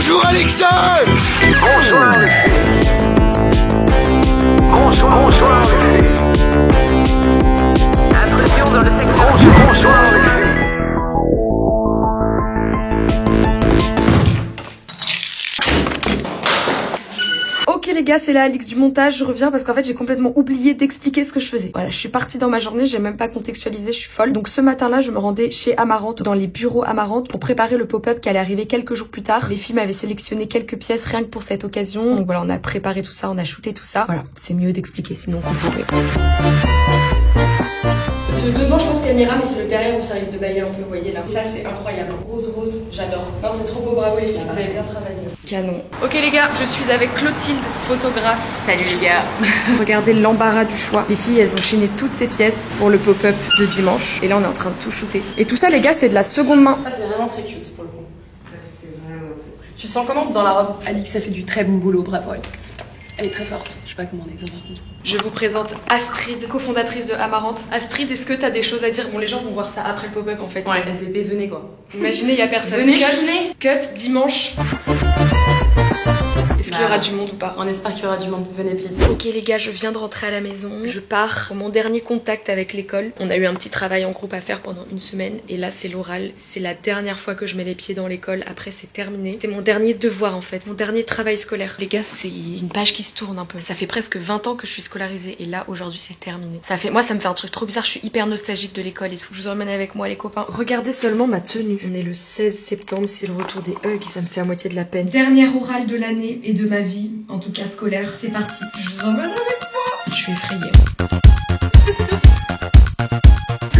Bonjour Alexa. Bonsoir les filles. Bonsoir les filles. Intrusion dans le secteur. Bonsoir les filles. Ok les gars, c'est la Alix du montage, je reviens parce qu'en fait j'ai complètement oublié d'expliquer ce que je faisais. Voilà, je suis partie dans ma journée, j'ai même pas contextualisé, je suis folle. Donc ce matin-là, je me rendais chez Amarante, dans les bureaux Amarante, pour préparer le pop-up qui allait arriver quelques jours plus tard. Les filles m'avaient sélectionné quelques pièces rien que pour cette occasion. Donc voilà, on a préparé tout ça, on a shooté tout ça. Voilà, c'est mieux d'expliquer sinon on comprend pas. De devant, je pense caméra, mais c'est le derrière où ça risque de bailler un peu, vous voyez là. Ça, c'est incroyable. Rose, j'adore. Non, c'est trop beau, bravo les filles, vous avez bien travaillé. Canon. Ok les gars, je suis avec Clotilde, photographe. Salut les gars. Regardez l'embarras du choix. Les filles, elles ont chiné toutes ces pièces pour le pop-up de dimanche. Et là, on est en train de tout shooter. Et tout ça, les gars, c'est de la seconde main. Ça, c'est vraiment très cute pour le coup. C'est vraiment très cute. Tu te sens comment dans la robe? Alix a fait du très bon boulot, bravo Alix. Elle est très forte. Je sais pas comment on les a par contre. Je vous présente Astrid, cofondatrice de Amarante. Astrid, est-ce que t'as des choses à dire? Bon, les gens vont voir ça après le pop-up en fait. Ouais, SVP, venez quoi. Imaginez, y a personne. Venez chiner. Cut dimanche. Est-ce qu'il y aura du monde ou pas? On espère qu'il y aura du monde. Venez, please. Ok les gars, je viens de rentrer à la maison. Je pars pour mon dernier contact avec l'école. On a eu un petit travail en groupe à faire pendant une semaine. Et là, c'est l'oral. C'est la dernière fois que je mets les pieds dans l'école. Après, c'est terminé. C'était mon dernier devoir en fait. Mon dernier travail scolaire. Les gars, c'est une page qui se tourne un peu. Ça fait presque 20 ans que je suis scolarisée. Et là, aujourd'hui, c'est terminé. Moi, ça me fait un truc trop bizarre. Je suis hyper nostalgique de l'école et tout. Je vous emmène avec moi, les copains. Regardez seulement ma tenue. On est le 16 septembre. C'est le retour des hugs. Et ça me fait à moitié de la peine. Dernière orale de l'année et de ma vie. En tout cas scolaire, c'est parti. Je vous emmène avec moi. Je suis effrayée.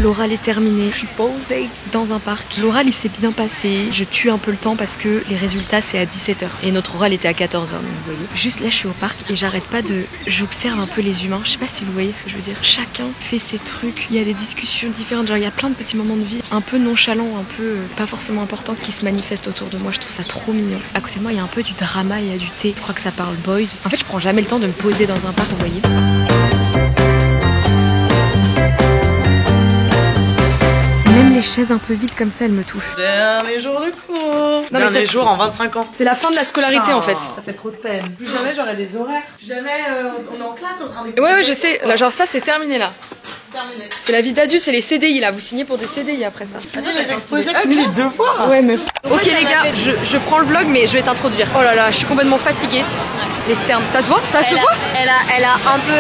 L'oral est terminé, je suis posée dans un parc. L'oral il s'est bien passé, je tue un peu le temps parce que les résultats c'est à 17h. Et notre oral était à 14h, donc vous voyez. Juste là je suis au parc et j'arrête pas de... J'observe un peu les humains, je sais pas si vous voyez ce que je veux dire. Chacun fait ses trucs, il y a des discussions différentes, genre il y a plein de petits moments de vie un peu nonchalants, un peu pas forcément importants qui se manifestent autour de moi, je trouve ça trop mignon. À côté de moi il y a un peu du drama, il y a du thé, je crois que ça parle boys. En fait je prends jamais le temps de me poser dans un parc, vous voyez. Même les chaises un peu vides comme ça, elles me touchent. Dernier jour de cours. Non, Dernier jour en 25 ans. C'est la fin de la scolarité en fait. Ça fait trop de peine. Plus jamais j'aurai des horaires. Plus jamais on est en classe en train d'écouter. Ouais, je sais. Là, genre ça, c'est terminé là. C'est terminé. C'est la vie d'adulte, c'est les CDI là. Vous signez pour des CDI après ça. Fini les exposés, fini les devoirs. Ouais, meuf. Ok les gars, je prends le vlog, mais je vais t'introduire. Oh là là, je suis complètement fatiguée. Les cernes, ça se voit? Ça se voit? Elle a un peu,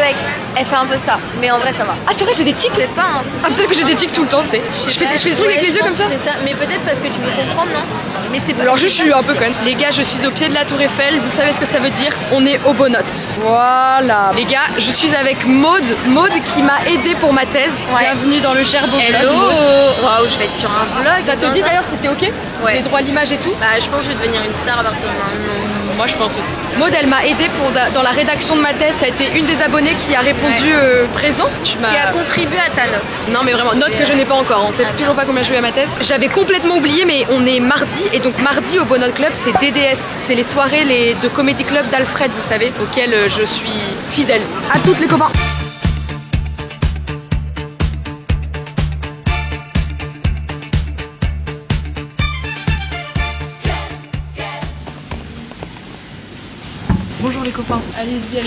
elle fait un peu ça, mais en vrai ça va. Ah c'est vrai, j'ai des tics. Peut-être pas. Hein. Ah peut-être que j'ai des tics tout le temps, tu sais. Je fais des trucs avec les yeux comme ça. Mais peut-être parce que tu veux comprendre, non? Mais c'est pas. Alors juste, je suis un peu conne. Les gars, je suis au pied de la Tour Eiffel. Vous savez ce que ça veut dire? On est au Bonot. Voilà. Les gars, je suis avec Maude. Maude qui m'a aidé pour ma thèse. Ouais. Bienvenue dans le Gerbeau vlog. Hello. Maude. Waouh, je vais être sur un vlog. Ça te dit d'ailleurs, c'était ok? Ouais. Les droits à l'image et tout? Bah je pense que je vais devenir une star à partir de maintenant. Moi je pense aussi. Maude elle m'a aidé dans la rédaction de ma thèse, ça a été une des abonnées qui a répondu présent. Qui a contribué à ta note. Non mais vraiment, note que je n'ai pas encore, on sait toujours pas combien je vais à ma thèse. J'avais complètement oublié mais on est mardi et donc mardi au Bonheur Club c'est DDS. C'est les soirées de Comedy Club d'Alfred, vous savez, auxquelles je suis fidèle. À toutes les copains. Bonjour les copains. Allez-y.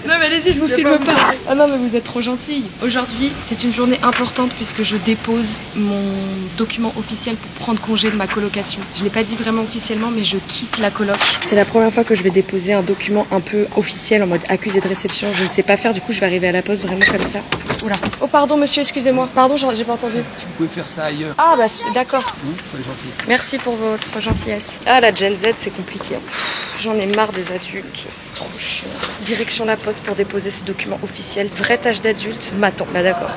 Non mais allez-y, je vous filme pas. Ah non mais vous êtes trop gentils. Aujourd'hui, c'est une journée importante puisque je dépose mon document officiel pour prendre congé de ma colocation. Je l'ai pas dit vraiment officiellement mais je quitte la coloc. C'est la première fois que je vais déposer un document un peu officiel en mode accusé de réception. Je ne sais pas faire, du coup je vais arriver à la poste vraiment comme ça. Oula. Oh pardon monsieur, excusez-moi. Pardon, j'ai pas entendu. Si vous pouvez faire ça ailleurs. Ah bah d'accord. Soyez gentil. Merci pour votre gentillesse. Ah la Gen Z c'est compliqué. J'en ai marre des adultes. C'est trop chiant. Direction la poste pour déposer ce document officiel. Vraie tâche d'adulte, m'attend. Bah d'accord.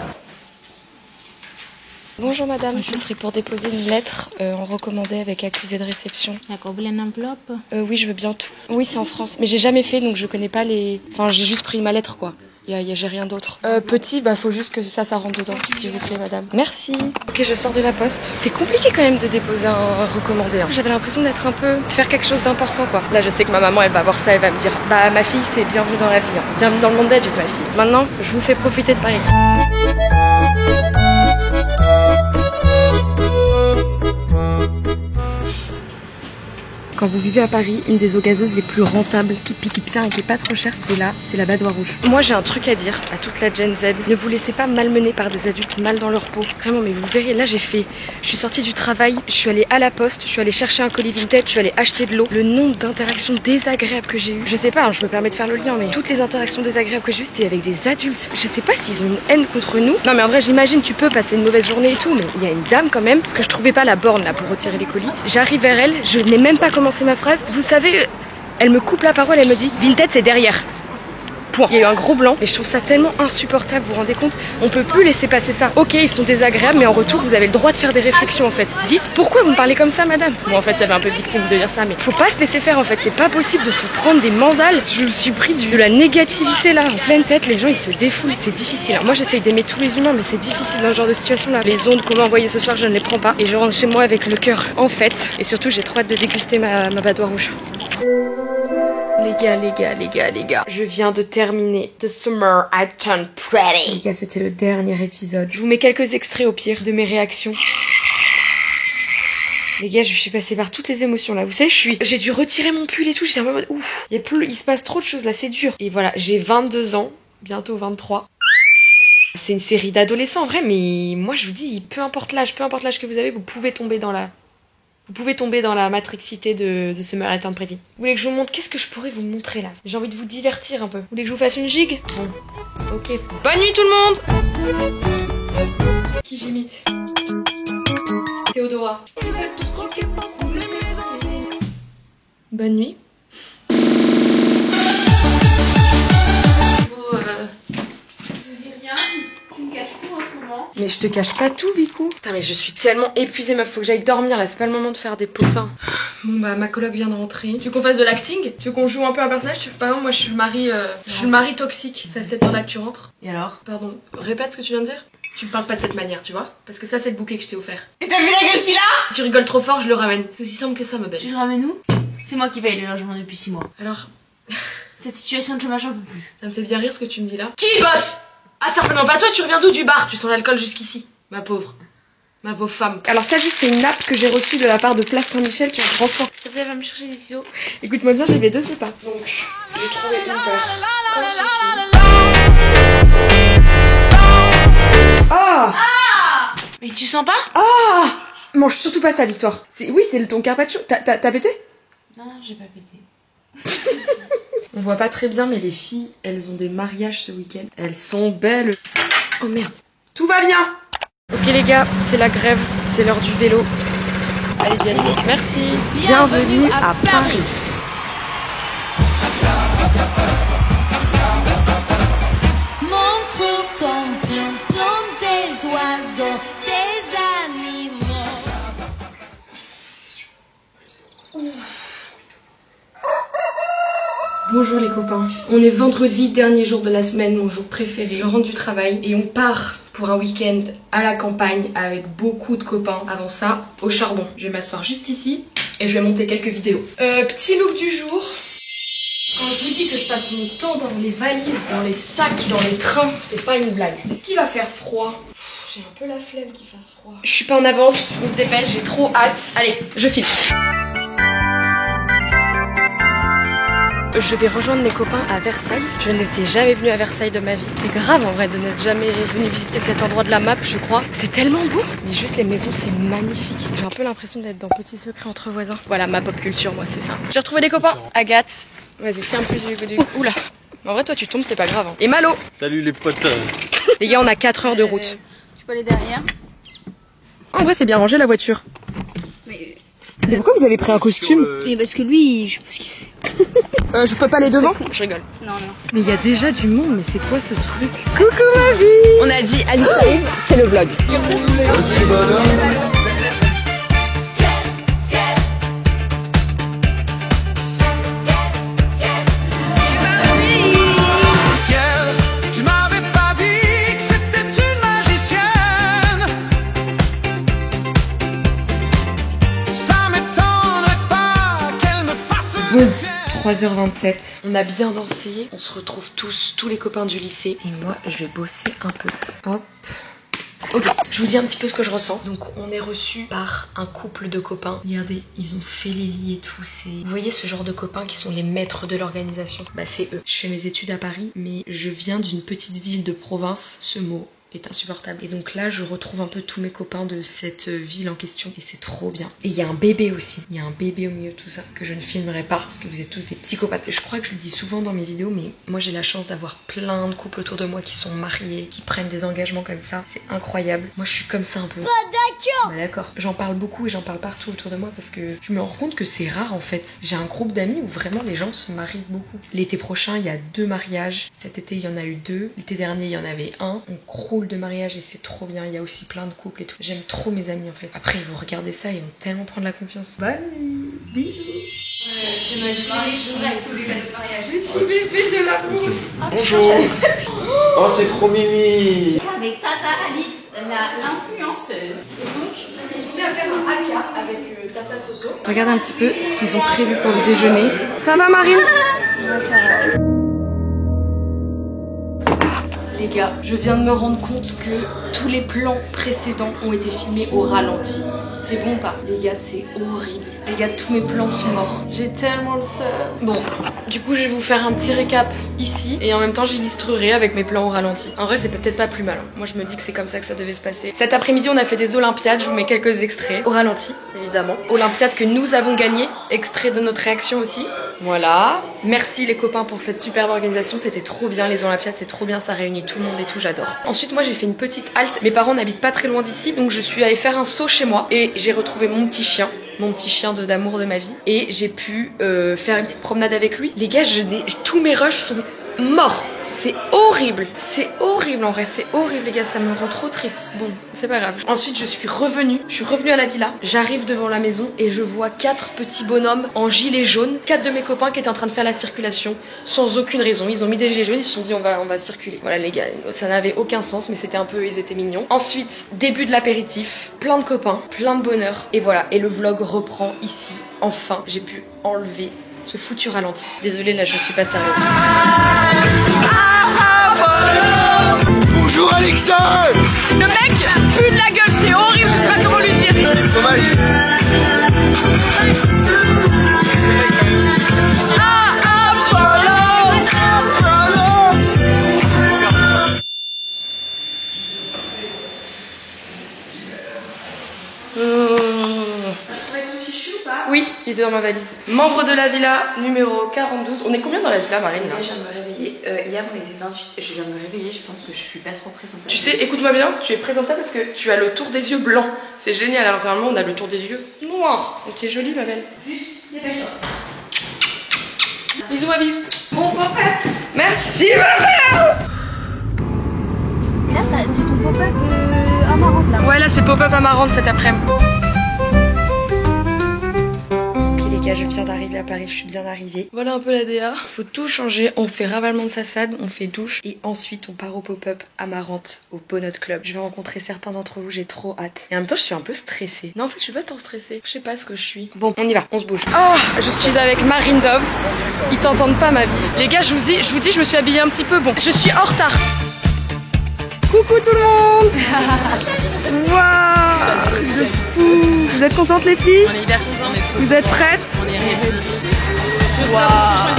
Bonjour madame, ce serait pour déposer une lettre en recommandé avec accusé de réception. D'accord, vous voulez une enveloppe? Oui, je veux bien tout. Oui, c'est en France. Mais j'ai jamais fait donc je connais pas les... Enfin, j'ai juste pris ma lettre quoi. J'ai rien d'autre. Petit, bah faut juste que ça rentre dedans, s'il vous plaît, madame. Merci. Ok, je sors de la poste. C'est compliqué quand même de déposer un recommandé. Hein. J'avais l'impression d'être de faire quelque chose d'important, quoi. Là, je sais que ma maman, elle va voir ça, elle va me dire, bah ma fille, c'est bienvenue dans la vie. Hein. Bienvenue dans le monde d'adulte, ma fille. Maintenant, je vous fais profiter de Paris. Quand vous vivez à Paris, une des eaux gazeuses les plus rentables, qui pique bien et qui est pas trop chère, c'est la Badoie Rouge. Moi j'ai un truc à dire à toute la Gen Z. Ne vous laissez pas malmener par des adultes mal dans leur peau. Vraiment, mais vous verrez, là je suis sortie du travail, je suis allée à la poste, je suis allée chercher un colis Vinted, je suis allée acheter de l'eau. Le nombre d'interactions désagréables que j'ai eues. Je sais pas, hein, je me permets de faire le lien, mais toutes les interactions désagréables que j'ai eues, c'était avec des adultes. Je sais pas s'ils ont une haine contre nous. Non mais en vrai, j'imagine, tu peux passer une mauvaise journée et tout, mais il y a une dame quand même, parce que je trouvais pas la borne là pour retirer les colis. J'arrive vers elle, je n'ai même pas commencé ma phrase. Vous savez, elle me coupe la parole, elle me dit Vinted c'est derrière. Point. Il y a eu un gros blanc et je trouve ça tellement insupportable, vous vous rendez compte? On peut plus laisser passer ça. Ok, ils sont désagréables, mais en retour, vous avez le droit de faire des réflexions en fait. Dites pourquoi vous me parlez comme ça, madame? Bon, en fait, ça fait un peu victime de dire ça, mais faut pas se laisser faire en fait. C'est pas possible de se prendre des mandales. Je me suis pris de la négativité là, en pleine tête. Les gens ils se défoulent, c'est difficile. Alors, moi j'essaye d'aimer tous les humains, mais c'est difficile dans ce genre de situation là. Les ondes qu'on m'a envoyées ce soir, je ne les prends pas et je rentre chez moi avec le cœur en fête. Et surtout, j'ai trop hâte de déguster ma Badoie Rouge. Les gars, je viens de terminer The Summer I Turned Pretty. Les gars, c'était le dernier épisode. Je vous mets quelques extraits au pire de mes réactions. Les gars, je suis passée par toutes les émotions là. Vous savez, j'ai dû retirer mon pull et tout. J'étais en mode ouf, il se passe trop de choses là, c'est dur. Et voilà, j'ai 22 ans, bientôt 23. C'est une série d'adolescents en vrai, mais moi je vous dis, peu importe l'âge que vous avez, vous pouvez tomber dans la matrixité de The Summer I Turned Pretty. Vous voulez que je vous montre? Qu'est-ce que je pourrais vous montrer là? J'ai envie de vous divertir un peu. Vous voulez que je vous fasse une gigue? Bon, ok. Bonne nuit tout le monde. Qui j'imite? Théodora. Bonne nuit. Mais je te cache pas tout, Vicou. Putain, mais je suis tellement épuisée, meuf. Faut que j'aille dormir là. C'est pas le moment de faire des potins. Bon, bah, ma coloc vient de rentrer. Tu veux qu'on fasse de l'acting? Tu veux qu'on joue un peu un personnage? Par exemple, moi, je suis le mari toxique. C'est à cette heure-là que tu rentres. Et alors? Pardon, répète ce que tu viens de dire. Tu me parles pas de cette manière, tu vois? Parce que ça, c'est le bouquet que je t'ai offert. Et t'as vu la gueule qu'il a? Tu rigoles trop fort, je le ramène. C'est aussi simple que ça, ma belle. Tu le ramènes où? C'est moi qui paye le logement depuis 6 mois. Alors, Cette situation de chômage, j'en peux plus. ça me fait bien rire ce que tu me dis là. Qui bosse? Ah, certainement pas toi, tu reviens d'où? Du bar? Tu sens l'alcool jusqu'ici. Ma pauvre femme. Alors ça juste c'est une nappe que j'ai reçue de la part de Place Saint-Michel, tu en prends soin. S'il te plaît, va me chercher des ciseaux. Écoute-moi bien, j'avais 2 sépas. Donc, j'ai trouvé une paire comme ceci. Ah! Mais tu sens pas? Ah! Mange surtout pas ça, Victoire. Oui, c'est ton carpaccio. T'as pété? Non, j'ai pas pété. On voit pas très bien, mais les filles, elles ont des mariages ce week-end. Elles sont belles. Oh merde. Tout va bien! Ok les gars, c'est la grève, c'est l'heure du vélo. Allez-y. Merci. Bienvenue à Paris. Montre ton plan des oiseaux, des animaux. Bonjour les copains. On est vendredi, dernier jour de la semaine, mon jour préféré. Je rentre du travail et on part pour un week-end à la campagne avec beaucoup de copains. Avant ça, au charbon. Je vais m'asseoir juste ici et je vais monter quelques vidéos. Petit look du jour. Quand je vous dis que je passe mon temps dans les valises, dans les sacs, dans les trains, c'est pas une blague. Est-ce qu'il va faire froid? J'ai un peu la flemme qu'il fasse froid. Je suis pas en avance, on se dépêche, j'ai trop hâte. Allez, je file. Je vais rejoindre mes copains à Versailles. Je n'étais jamais venue à Versailles de ma vie. C'est grave en vrai de n'être jamais venue visiter cet endroit de la map, je crois. C'est tellement beau. Mais juste les maisons, c'est magnifique. J'ai un peu l'impression d'être dans Petit Secret entre voisins. Voilà, ma pop culture, moi, c'est ça. J'ai retrouvé des copains. Agathe. Vas-y, fais un plus du... Oula. En vrai, toi, tu tombes, c'est pas grave. Hein. Et Malo. Salut les potes. Les gars, on a 4 heures de route. Tu peux aller derrière? En vrai, c'est bien rangé la voiture. Mais pourquoi vous avez pris un costume? Mais parce que lui, je sais pas ce qu'il fait. Je peux pas aller devant? Je rigole. Non. Mais il y a déjà du monde, mais c'est quoi ce truc? Coucou ma vie! On a dit Alice arrive, c'est le vlog. Tu m'avais pas dit que c'était une magicienne. Ça m'étonnerait pas qu'elle me fasse Bon, 3h27. On a bien dansé. On se retrouve tous les copains du lycée. Et moi, je vais bosser un peu. Hop. Ok, je vous dis un petit peu ce que je ressens. Donc on est reçu par un couple de copains. Regardez, ils ont fait les lits et tout. Vous voyez ce genre de copains qui sont les maîtres de l'organisation? Bah c'est eux. Je fais mes études à Paris, mais je viens d'une petite ville de province. Ce mot est insupportable. Et donc là, je retrouve un peu tous mes copains de cette ville en question et c'est trop bien. Et il y a un bébé aussi. Il y a un bébé au milieu de tout ça que je ne filmerai pas parce que vous êtes tous des psychopathes. Je crois que je le dis souvent dans mes vidéos, mais moi j'ai la chance d'avoir plein de couples autour de moi qui sont mariés, qui prennent des engagements comme ça. C'est incroyable. Moi je suis comme ça un peu. Bah d'accord. J'en parle beaucoup et j'en parle partout autour de moi parce que je me rends compte que c'est rare en fait. J'ai un groupe d'amis où vraiment les gens se marient beaucoup. L'été prochain, il y a 2 mariages. Cet été, il y en a eu 2. L'été dernier, il y en avait 1. On croule de mariage et c'est trop bien. Il y a aussi plein de couples et tout. J'aime trop mes amis en fait. Après, ils vont regarder ça et ils vont tellement prendre la confiance. Bonne nuit. Bisous. C'est ma petit bébé de l'amour. Bonjour. Oh, c'est trop mimi. Avec Tata Alix, l'influenceuse. Et donc, on se met à faire un haka avec Tata Soso. Regardez un petit peu ce qu'ils ont prévu pour le déjeuner. Ça va Marine? Ça va. Les gars, je viens de me rendre compte que tous les plans précédents ont été filmés au ralenti. C'est bon pas? Les gars, c'est horrible. Les gars, tous mes plans sont morts. J'ai tellement le seum. Bon, du coup, je vais vous faire un petit récap ici. Et en même temps, j'illustrerai avec mes plans au ralenti. En vrai, c'est peut-être pas plus mal. Hein. Moi, je me dis que c'est comme ça que ça devait se passer. Cet après-midi, on a fait des Olympiades. Je vous mets quelques extraits. Au ralenti, évidemment. Olympiade que nous avons gagné. Extrait de notre réaction aussi. Voilà. Merci les copains pour cette superbe organisation. C'était trop bien. Les Olympiades, c'est trop bien. Ça réunit tout le monde et tout. J'adore. Ensuite, moi, j'ai fait une petite halte. Mes parents n'habitent pas très loin d'ici. Donc, je suis allée faire un saut chez moi. Et j'ai retrouvé mon petit chien. Mon petit chien d'amour de ma vie. Et j'ai pu faire une petite promenade avec lui. Les gars, tous mes rushs sont morts. C'est horrible. C'est horrible en vrai. C'est horrible les gars. Ça me rend trop triste. Bon, c'est pas grave. Ensuite, je suis revenue à la villa. J'arrive devant la maison et je vois 4 petits bonhommes en gilet jaune. 4 de mes copains qui étaient en train de faire la circulation sans aucune raison. Ils ont mis des gilets jaunes. Ils se sont dit on va circuler. Voilà les gars. Ça n'avait aucun sens mais c'était un peu... Ils étaient mignons. Ensuite, début de l'apéritif. Plein de copains. Plein de bonheur. Et voilà. Et le vlog reprend ici. Enfin, j'ai pu enlever ce foutu ralenti. Désolée, là, je suis pas sérieuse. Bonjour Alexa. Le mec pue de la gueule, c'est horrible, je sais pas comment lui dire. Sauvage. Oui, il était dans ma valise. Membre de la villa numéro 42. On est combien dans la villa, Marine là? Je viens de me réveiller. Hier, on était 28. Je viens de me réveiller. Je pense que je suis pas trop présentable. Tu sais, écoute-moi bien, tu es présentable parce que tu as le tour des yeux blanc. C'est génial. Alors normalement, on a le tour des yeux noir. Donc tu es jolie, ma belle. Juste, dépêche-toi. Bisous, ma vie. Bon pop-up. Merci, ma belle. Et là, c'est ton pop-up amarante là. Ouais, là, c'est pop-up amarante cet après-midi. Je viens d'arriver à Paris, je suis bien arrivée. Voilà un peu la DA. Faut tout changer, on fait ravalement de façade, on fait douche et ensuite on part au pop-up Amarante au Bonnet Club. Je vais rencontrer certains d'entre vous, j'ai trop hâte. Et en même temps je suis un peu stressée. Non en fait je suis pas tant stressée, je sais pas ce que je suis. Bon on y va, on se bouge. Oh je suis avec Marine Dove. Ils t'entendent pas ma vie. Les gars je vous dis je me suis habillée un petit peu. Bon je suis en retard. Coucou tout le monde. Waouh, truc de fou. Vous êtes contentes les filles? On est hyper contents. Vous êtes prêtes? On est ready. Waouh.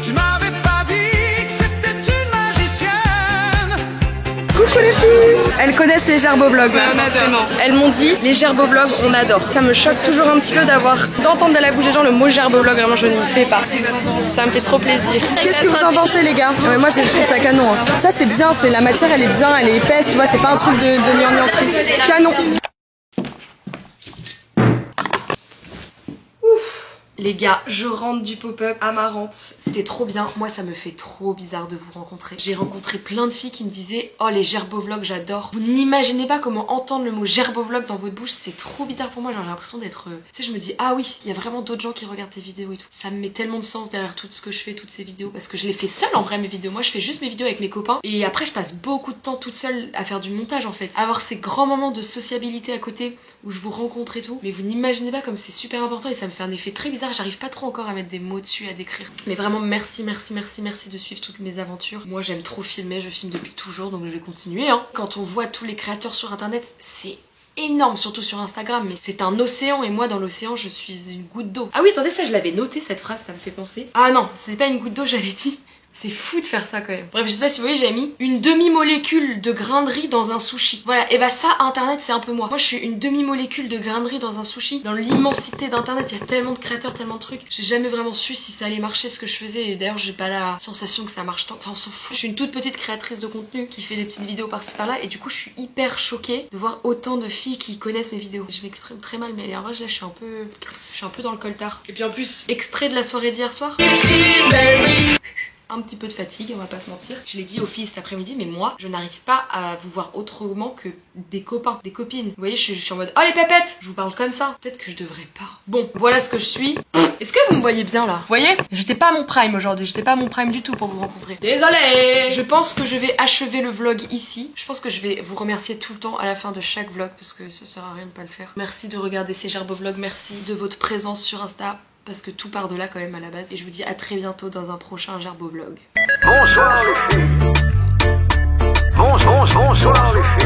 Tu m'avais pas dit que c'était une magicienne. Coucou les filles. Elles connaissent les gerbovlogs forcément. Elles m'ont dit les gerbovlogs on adore. Ça me choque toujours un petit peu d'entendre de la bouche des gens le mot gerbovlog. Vraiment je n'y fais pas. Ça me fait trop plaisir. Qu'est-ce que vous en pensez les gars? Mais moi je trouve ça canon. Hein. Ça c'est bien, c'est la matière elle est bien, elle est épaisse, tu vois, c'est pas un truc de gnangnaterie. Canon. Les gars, je rentre du pop-up Amarante. C'était trop bien. Moi, ça me fait trop bizarre de vous rencontrer. J'ai rencontré plein de filles qui me disaient « Oh, les gerbovlogs, j'adore. » Vous n'imaginez pas comment entendre le mot gerbovlog dans votre bouche. C'est trop bizarre pour moi. J'ai l'impression d'être... Tu sais, je me dis « Ah oui, il y a vraiment d'autres gens qui regardent tes vidéos et tout. » Ça me met tellement de sens derrière tout ce que je fais, toutes ces vidéos. Parce que je les fais seule en vrai, mes vidéos. Moi, je fais juste mes vidéos avec mes copains. Et après, je passe beaucoup de temps toute seule à faire du montage, en fait. Avoir ces grands moments de sociabilité à côté où je vous rencontre et tout. Mais vous n'imaginez pas comme c'est super important et ça me fait un effet très bizarre commentaires, j'arrive pas trop encore à mettre des mots dessus, à décrire. Mais vraiment merci de suivre toutes mes aventures. Moi j'aime trop filmer, je filme depuis toujours donc je vais continuer hein. Quand on voit tous les créateurs sur internet, c'est énorme, surtout sur Instagram, mais c'est un océan et moi dans l'océan je suis une goutte d'eau. Ah oui attendez, ça je l'avais noté cette phrase, ça me fait penser. Ah non, c'est pas une goutte d'eau, j'avais dit. C'est fou de faire ça quand même. Bref, je sais pas si vous voyez, j'ai mis une demi-molécule de grain de riz dans un sushi. Voilà, et bah ça, internet, c'est un peu moi. Moi, je suis une demi-molécule de grain de riz dans un sushi. Dans l'immensité d'internet, il y a tellement de créateurs, tellement de trucs. J'ai jamais vraiment su si ça allait marcher ce que je faisais. Et d'ailleurs, j'ai pas la sensation que ça marche tant. Enfin, on s'en fout. Je suis une toute petite créatrice de contenu qui fait des petites vidéos par-ci par-là. Et du coup, je suis hyper choquée de voir autant de filles qui connaissent mes vidéos. Je m'exprime très mal, mais en vrai, là, je suis un peu dans le coltard. Et puis en plus, extrait de la soirée d'hier soir. Un petit peu de fatigue, on va pas se mentir. Je l'ai dit aux filles cet après-midi, mais moi, je n'arrive pas à vous voir autrement que des copains, des copines. Vous voyez, je suis en mode, oh les pépettes, je vous parle comme ça. Peut-être que je devrais pas. Bon, voilà ce que je suis. Est-ce que vous me voyez bien là? Vous voyez? J'étais pas à mon prime aujourd'hui, j'étais pas à mon prime du tout pour vous rencontrer. Désolée! Je pense que je vais achever le vlog ici. Je pense que je vais vous remercier tout le temps à la fin de chaque vlog parce que ça sert à rien de pas le faire. Merci de regarder ces Gerbovlogs, merci de votre présence sur Insta. Parce que tout part de là quand même à la base. Et je vous dis à très bientôt dans un prochain Gerbovlog. Bonsoir les filles. Bonsoir les filles.